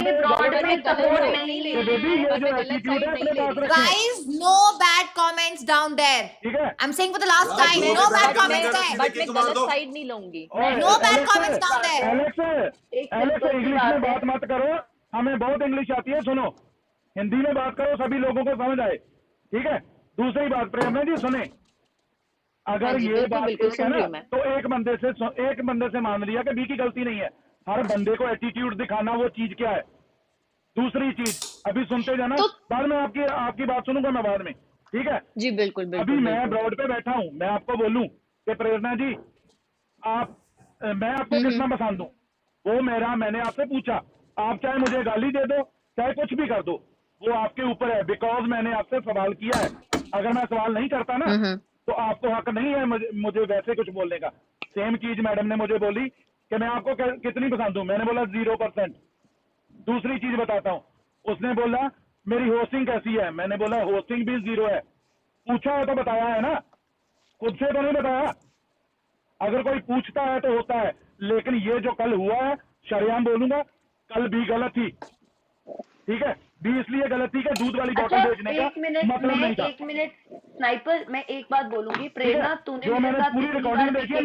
मेरे ब्रॉड पे सपोर्ट नहीं ले रही है। Guys, no bad comments down there. ठीक है, I'm saying for the last time, no bad comments there. But मैं गलत साइड नहीं लूंगी। No bad comments down there. Alex English में बात मत करो, हमें बहुत इंग्लिश आती है, सुनो हिंदी में बात करो, सभी लोगों को समझ आए, ठीक है। दूसरी बात प्रेरणा जी सुने, अगर ये बात ठीक है ना तो एक बंदे से मान लिया कि बी की गलती नहीं है। हर बंदे को एटीट्यूड दिखाना वो चीज क्या है। दूसरी चीज अभी सुनते जाना, बाद में आपकी बात सुनूंगा मैं बाद में, ठीक है जी बिल्कुल बिल्कुल। अभी मैं ब्रॉड पे बैठा हूँ, मैं आपको बोलूं कि प्रेरणा जी मैं आपको कितना पसंद दूं, वो मैंने आपसे पूछा, आप चाहे मुझे गाली दे दो चाहे कुछ भी कर दो, वो आपके ऊपर है, बिकॉज मैंने आपसे सवाल किया है। अगर मैं सवाल नहीं करता ना तो आपको हक नहीं है मुझे वैसे कुछ बोलने का। सेम चीज मैडम ने मुझे बोली कि मैं आपको कितनी पसंद हूं, मैंने बोला 0%। दूसरी चीज बताता हूँ, उसने बोला मेरी होस्टिंग कैसी है, मैंने बोला होस्टिंग भी 0 है। पूछा है तो बताया है ना, खुद से तो नहीं बताया। अगर कोई पूछता है तो होता है, लेकिन ये जो कल हुआ है, शरेआम बोलूंगा, कल भी गलत थी, ठीक है। भी इसलिए गलत थी कि दूध वाली बोतल बेचने का मतलब नहीं था। 1 मिनट स्नाइपर, मैं एक बात बोलूंगी, प्रेरणा तूने जो मैंने पूरी रिकॉर्डिंग देखी है,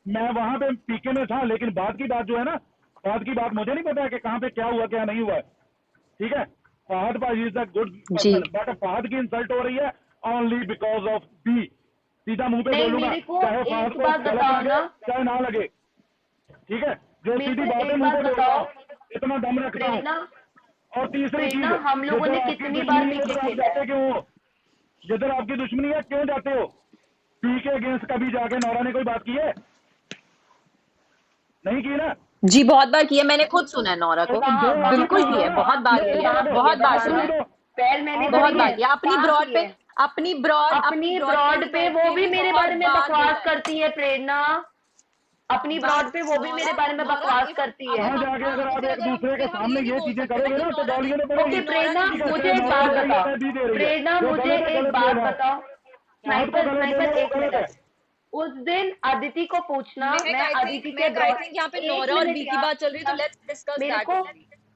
मैं वहां पे पीके में था, लेकिन बाद की बात जो है ना, बाद की बात मुझे नहीं पता है कि कहाँ पे क्या हुआ क्या नहीं हुआ, ठीक है। फहद भाई is a good person, but Fahad की इंसल्ट हो रही है ओनली बिकॉज ऑफ बी। सीधा मुंह पे बोलूंगा, चाहे फहद को गलत लगे चाहे ना लगे, ठीक है। जो सीधी बात है मुंह पे बोलता हूँ, इतना दम रखता हूँ। और तीसरी चीज, हम लोगों ने कितनी बार पीके खेला है? क्यों हो जिधर आपकी दुश्मनी है, क्यों जाते हो पी के अगेंस्ट? कभी जाके नौरा ने कोई बात की है? नहीं की ना जी, बहुत बार किया, मैंने खुद सुना है नौरा को, बिल्कुल की है, बहुत बार किया, बहुत बार सुना है, बहुत बार किया। अपनी ब्रॉड पे वो भी मेरे बारे में बकवास करती है प्रेरणा, अपनी ब्रॉड पे वो भी मेरे बारे में बकवास करती है। जाके अगर आप एक दूसरे के सामने ये चीजें करोगे ना तो गालियां तो ओके प्रेरणा, मुझे एक बात बताओ, प्रेरणा मुझे एक बात बताओ, स्नाइपर एक मिनट, उस दिन अदिति को पूछना, मैं अदिति के यहाँ पे नौरा और बी की बात चल रही है, तो लेट्स डिस्कस दैट।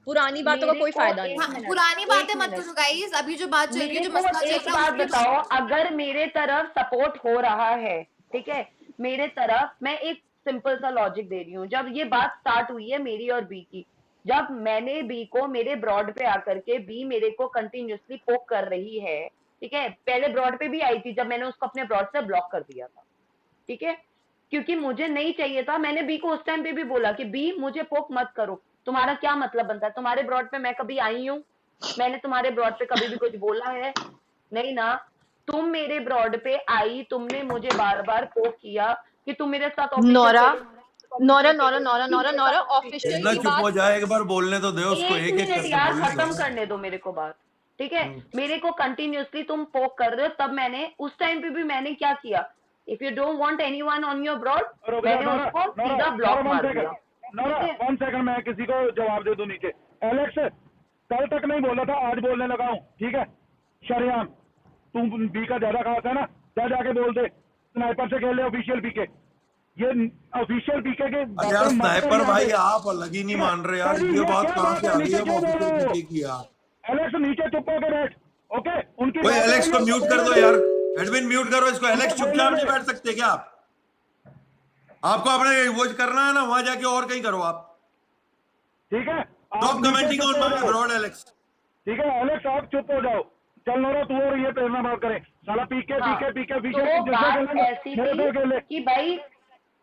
पुरानी बातों का कोई फायदा नहीं। पुरानी बातें मत करो गाइस, अभी जो बात चल रही है, जो मसला चल एक बात बताओ, अगर मेरे तरफ सपोर्ट हो रहा है, ठीक है, मेरे तरफ, मैं एक सिंपल सा लॉजिक दे रही हूँ। जब ये बात स्टार्ट हुई है मेरी और बी की, जब मैंने बी को मेरे ब्रॉड पे आकर के, बी मेरे को कंटिन्यूअसली पोक कर रही है, ठीक है, पहले ब्रॉड पे भी आई थी जब मैंने उसको अपने ब्रॉड से ब्लॉक कर दिया था, ठीक है, क्योंकि मुझे नहीं चाहिए था। मैंने बी को उस टाइम पे भी बोला कि बी मुझे पोक मत करो, तुम्हारा क्या मतलब बनता है? तुम्हारे ब्रॉड पे मैं कभी आई हूँ? मैंने तुम्हारे ब्रॉड पे कभी भी कुछ बोला है? नहीं ना। तुम मेरे ब्रॉड पे आई, तुमने मुझे बार बार पोक किया कि तुम मेरे साथ नौरा ऑफिशियल चुप हो जाए, एक बार बोलने तो दे उसको, एक यार खत्म करने दो मेरे को बात, ठीक है। मेरे को कंटिन्यूअसली तुम पोक कर रहे हो, तब मैंने उस टाइम पे भी मैंने क्या किया, if you don't want anyone on your broad, मैंने उसको सीधा ब्लॉक मार दिया। नौरा 1 सेकंड, मैं किसी को जवाब दे दूं नीचे। एलेक्स कल तक नहीं बोला था, आज बोलने लगा हूँ, ठीक है। शरेआम तुम बी का ज्यादा खास है ना, जाके बोल दे स्नाइपर से खेल ले ऑफिशियल पीके। ये ऑफिशियल पीके के यार स्नाइपर भाई आप अलग ही नहीं मान रहे यार, ये बात कहां से आ रही है? वो ऑफिशियल पीके की यार। एलेक्स नीचे चुप होकर बैठ, ओके। उनकी कोई एलेक्स को म्यूट कर दो यार, एडमिन म्यूट करो इसको। एलेक्स चुपचाप नहीं बैठ सकते क्या आप? आपको अपने वो करना है ना, वहां जाके और कहीं करो आप, ठीक है। Stop commenting on my broad Alex, ठीक है। एलेक्स आप चुप हो जाओ, चल नौरा तू और ये प्रेरणा बात करें, साला पीके तो बात ऐसी थी कि भाई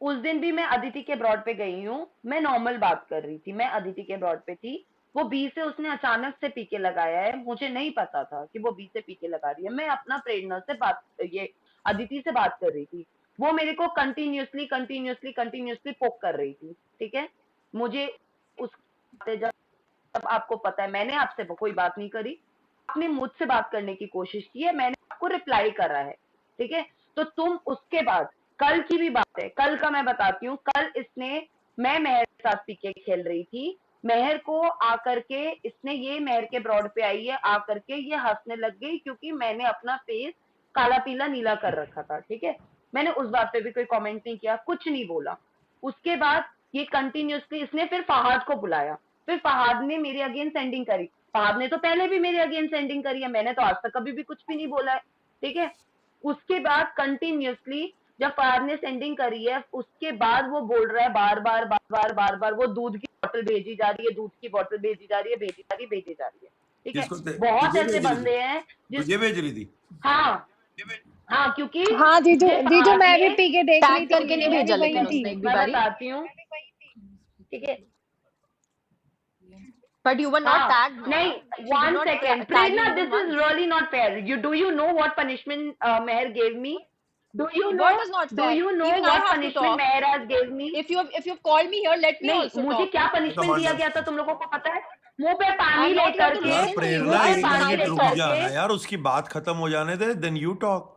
उस दिन भी मैं अदिति के ब्रॉड पे गई हूँ, मैं नॉर्मल बात कर रही थी, मैं अदिति के ब्रॉड पे थी, वो बी से उसने अचानक से पीके लगाया है, मुझे नहीं पता था कि वो बी से पीके लगा रही है। मैं अपना प्रेरणा से बात, ये अदिति से बात कर रही थी, वो मेरे को कंटिन्यूअसली पोक कर रही थी, ठीक है। मुझे उस जब आपको पता है मैंने आपसे कोई बात नहीं करी, आपने मुझसे बात करने की कोशिश की है, मैंने आपको रिप्लाई करा है, ठीक है। तो तुम उसके बाद, कल की भी बात है, कल का मैं बताती हूँ, कल इसने, मैं मेहर के साथ पीके खेल रही थी, मेहर को आकर के इसने, ये मेहर के ब्रॉड पे आई है, आकर के ये हंसने लग गई क्योंकि मैंने अपना फेस काला पीला नीला कर रखा था, ठीक है। मैंने उस बात पे भी कोई कमेंट नहीं किया, कुछ नहीं बोला। उसके बाद ये कंटिन्यूअसली इसने फिर फहाद को बुलाया, फिर फहाद ने मेरे अगेंस्ट सेंडिंग करी। फहाद ने तो पहले भी मेरे अगेंस्ट सेंडिंग करी है, मैंने तो आज तक कभी भी कुछ भी नहीं बोला है, ठीक है। उसके बाद कंटिन्यूअसली जब फहाद ने सेंडिंग करी है, उसके बाद वो बोल रहा है बार बार वो दूध की बोतल भेजी जा रही है, दूध की बोतल भेजी जा रही है, भेजी जा रही है, ठीक है। बहुत तुझे ऐसे भेज रही बंदे हैं तुझे भेज रही थी। हाँ क्योंकि हाँ जीजू जीजू मैं भी पी के देख रही टैग थी, करके नहीं मैं भेजा भी वही लेकिन थी। उसने एक भी मैं बारी, बताती हूँ, ठीक है। But you were not tagged. नहीं, one second, Prerna, this is really not fair. Do you know what punishment Meher gave me? Do you know? What is not Do fair? you know Even I what have to punishment talk. Meher has gave me? If you've called me here, let me नहीं, also मुझे talk. क्या punishment दिया गया था तुम लोगों को पता है? मुंह पे पानी I'm not here लेकर to के, यार listen to you. Prerna, I एक am मिनट not रुक talking. जाना यार, उसकी बात खत्म हो जाने दे, देन यू टॉक।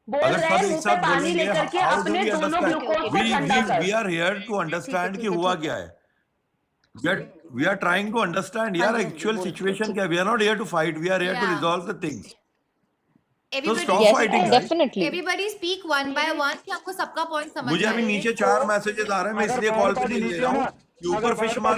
बोल अगर रहे सब हैं एक मुंह पे साथ पानी बोलेंगे, लेकर के हाउ डू अपने वी दोनों अंडरस्टैंड? ग्लूकोज को ठंडा कर। We are here to understand कि हुआ क्या है। We are trying to understand यार एक्चुअल सिचुएशन क्या है। We are not here to fight, we are here to Yeah. Resolve the things. So Everybody, stop Yes, fighting, guys. definitely. everybody speak one by one कि आपको सबका point समझ मुझे में अभी आए। नीचे 4 मैसेजेस आ रहे हैं, मैं अगर इसलिए फायर कॉल पे पार्टी नहीं ले जीती रहा है हूँ ना, कि ऊपर अगर फिश फायर मार